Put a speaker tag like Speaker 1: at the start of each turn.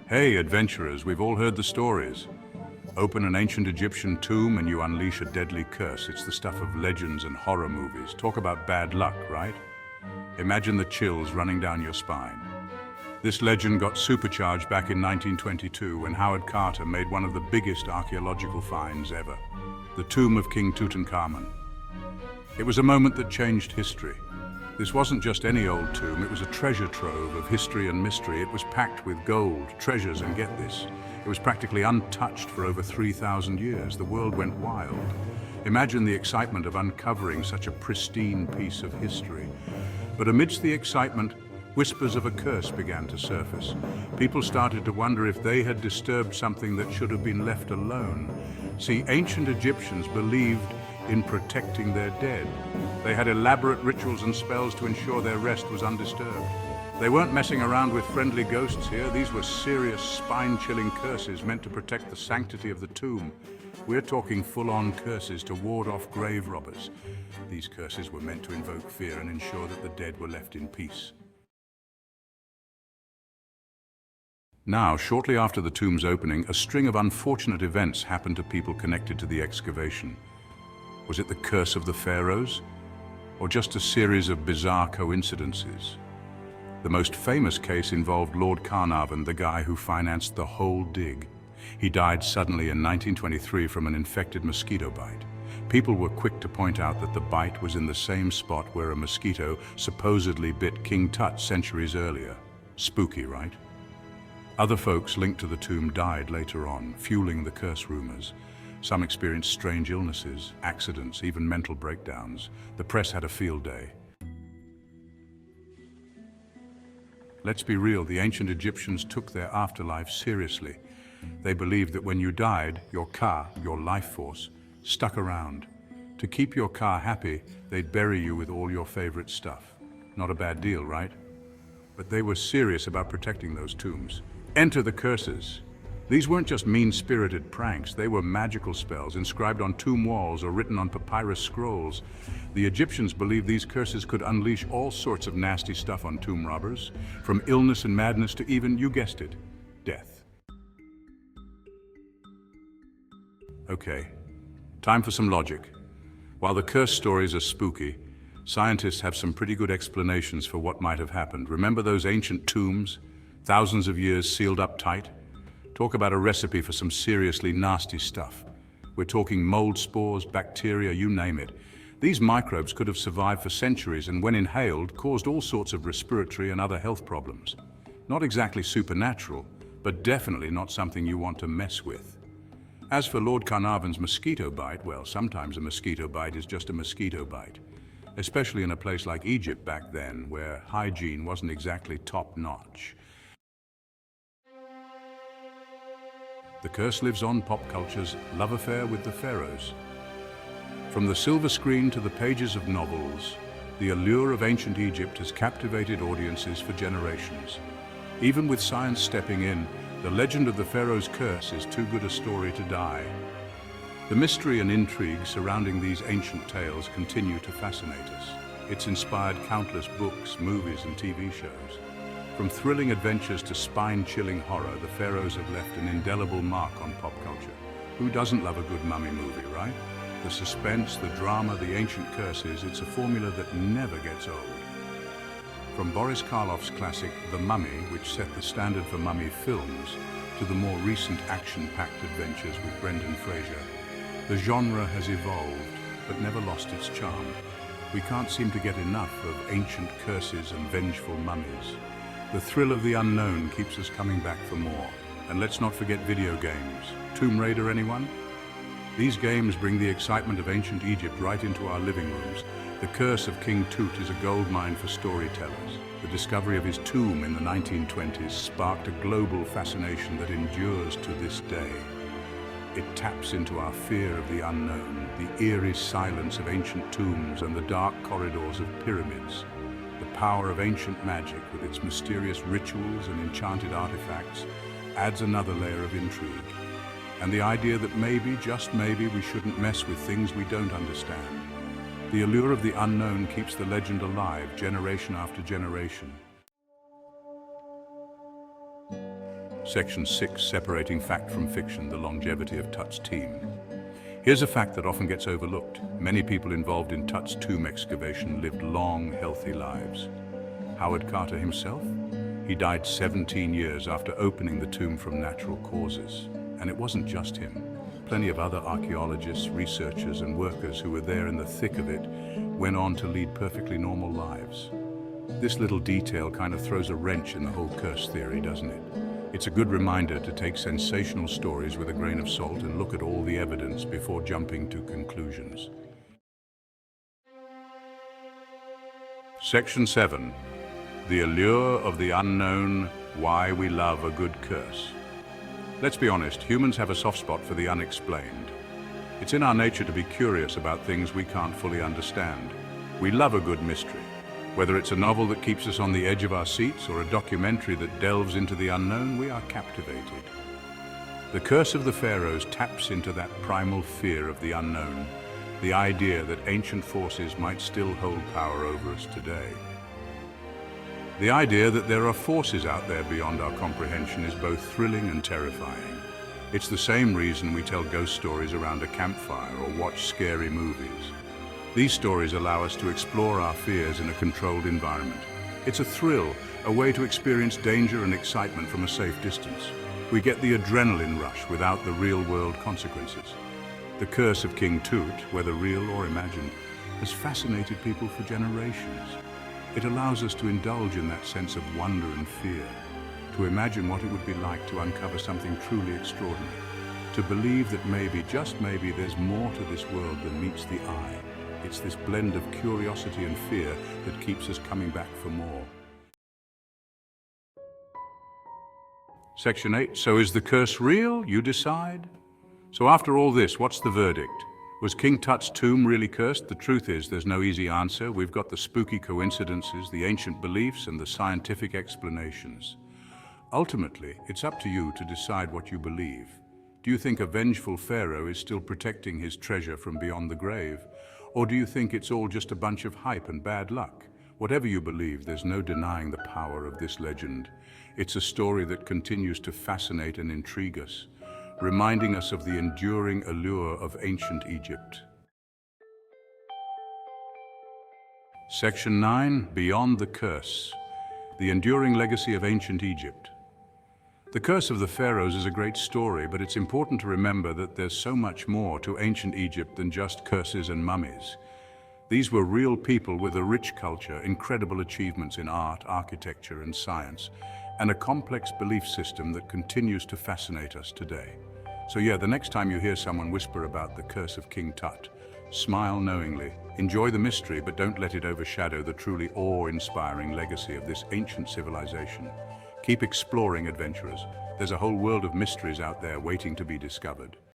Speaker 1: Hey, adventurers, we've all heard the stories. Open an ancient Egyptian tomb and you unleash a deadly curse. It's the stuff of legends and horror movies. Talk about bad luck, right? Imagine the chills running down your spine. This legend got supercharged back in 1922 when Howard Carter made one of the biggest archaeological finds ever, the tomb of King Tutankhamun. It was a moment that changed history. This wasn't just any old tomb, it was a treasure trove of history and mystery. It was packed with gold, treasures, and get this, it was practically untouched for over 3,000 years. The world went wild. Imagine the excitement of uncovering such a pristine piece of history. But amidst the excitement, whispers of a curse began to surface. People started to wonder if they had disturbed something that should have been left alone. See, ancient Egyptians believed in protecting their dead. They had elaborate rituals and spells to ensure their rest was undisturbed. They weren't messing around with friendly ghosts here. These were serious, spine-chilling curses meant to protect the sanctity of the tomb. We're talking full-on curses to ward off grave robbers. These curses were meant to invoke fear and ensure that the dead were left in peace. Now, shortly after the tomb's opening, a string of unfortunate events happened to people connected to the excavation. Was it the curse of the Pharaohs, or just a series of bizarre coincidences? The most famous case involved Lord Carnarvon, the guy who financed the whole dig. He died suddenly in 1923 from an infected mosquito bite. People were quick to point out that the bite was in the same spot where a mosquito supposedly bit King Tut centuries earlier. Spooky, right? Other folks linked to the tomb died later on, fueling the curse rumors. Some experienced strange illnesses, accidents, even mental breakdowns. The press had a field day. Let's be real, the ancient Egyptians took their afterlife seriously. They believed that when you died, your ka, your life force, stuck around. To keep your ka happy, they'd bury you with all your favorite stuff. Not a bad deal, right? But they were serious about protecting those tombs. Enter the curses. These weren't just mean-spirited pranks, they were magical spells inscribed on tomb walls or written on papyrus scrolls. The Egyptians believed these curses could unleash all sorts of nasty stuff on tomb robbers, from illness and madness to even, you guessed it, death. Okay, time for some logic. While the curse stories are spooky, scientists have some pretty good explanations for what might have happened. Remember those ancient tombs? Thousands of years sealed up tight? Talk about a recipe for some seriously nasty stuff. We're talking mold spores, bacteria, you name it. These microbes could have survived for centuries and when inhaled, caused all sorts of respiratory and other health problems. Not exactly supernatural, but definitely not something you want to mess with. As for Lord Carnarvon's mosquito bite, well, sometimes a mosquito bite is just a mosquito bite. Especially in a place like Egypt back then, where hygiene wasn't exactly top-notch. The curse lives on pop culture's love affair with the Pharaohs. From the silver screen to the pages of novels, the allure of ancient Egypt has captivated audiences for generations. Even with science stepping in, the legend of the Pharaoh's curse is too good a story to die. The mystery and intrigue surrounding these ancient tales continue to fascinate us. It's inspired countless books, movies, and TV shows. From thrilling adventures to spine-chilling horror, the Pharaohs have left an indelible mark on pop culture. Who doesn't love a good mummy movie, right? The suspense, the drama, the ancient curses, it's a formula that never gets old. From Boris Karloff's classic The Mummy, which set the standard for mummy films, to the more recent action-packed adventures with Brendan Fraser, the genre has evolved, but never lost its charm. We can't seem to get enough of ancient curses and vengeful mummies. The thrill of the unknown keeps us coming back for more. And let's not forget video games. Tomb Raider, anyone? These games bring the excitement of ancient Egypt right into our living rooms. The curse of King Tut is a goldmine for storytellers. The discovery of his tomb in the 1920s sparked a global fascination that endures to this day. It taps into our fear of the unknown, the eerie silence of ancient tombs and the dark corridors of pyramids. The power of ancient magic, with its mysterious rituals and enchanted artifacts, adds another layer of intrigue. And the idea that maybe, just maybe, we shouldn't mess with things we don't understand. The allure of the unknown keeps the legend alive, generation after generation. Section 6, separating fact from fiction, the longevity of Tut's team. Here's a fact that often gets overlooked. Many people involved in Tut's tomb excavation lived long, healthy lives. Howard Carter himself? He died 17 years after opening the tomb from natural causes. And it wasn't just him. Plenty of other archaeologists, researchers, and workers who were there in the thick of it went on to lead perfectly normal lives. This little detail kind of throws a wrench in the whole curse theory, doesn't it? It's a good reminder to take sensational stories with a grain of salt and look at all the evidence before jumping to conclusions. Section 7. The allure of the unknown, why we love a good curse. Let's be honest, humans have a soft spot for the unexplained. It's in our nature to be curious about things we can't fully understand. We love a good mystery. Whether it's a novel that keeps us on the edge of our seats or a documentary that delves into the unknown, we are captivated. The Curse of the Pharaohs taps into that primal fear of the unknown, the idea that ancient forces might still hold power over us today. The idea that there are forces out there beyond our comprehension is both thrilling and terrifying. It's the same reason we tell ghost stories around a campfire or watch scary movies. These stories allow us to explore our fears in a controlled environment. It's a thrill, a way to experience danger and excitement from a safe distance. We get the adrenaline rush without the real-world consequences. The curse of King Tut, whether real or imagined, has fascinated people for generations. It allows us to indulge in that sense of wonder and fear, to imagine what it would be like to uncover something truly extraordinary, to believe that maybe, just maybe, there's more to this world than meets the eye. It's this blend of curiosity and fear that keeps us coming back for more. Section 8. So is the curse real? You decide. So after all this, what's the verdict? Was King Tut's tomb really cursed? The truth is, there's no easy answer. We've got the spooky coincidences, the ancient beliefs, and the scientific explanations. Ultimately, it's up to you to decide what you believe. Do you think a vengeful pharaoh is still protecting his treasure from beyond the grave? Or do you think it's all just a bunch of hype and bad luck? Whatever you believe, there's no denying the power of this legend. It's a story that continues to fascinate and intrigue us, reminding us of the enduring allure of ancient Egypt. Section 9. Beyond the Curse. The enduring legacy of ancient Egypt. The Curse of the Pharaohs is a great story, but it's important to remember that there's so much more to ancient Egypt than just curses and mummies. These were real people with a rich culture, incredible achievements in art, architecture, and science, and a complex belief system that continues to fascinate us today. So yeah, the next time you hear someone whisper about the curse of King Tut, smile knowingly. Enjoy the mystery, but don't let it overshadow the truly awe-inspiring legacy of this ancient civilization. Keep exploring, adventurers. There's a whole world of mysteries out there waiting to be discovered.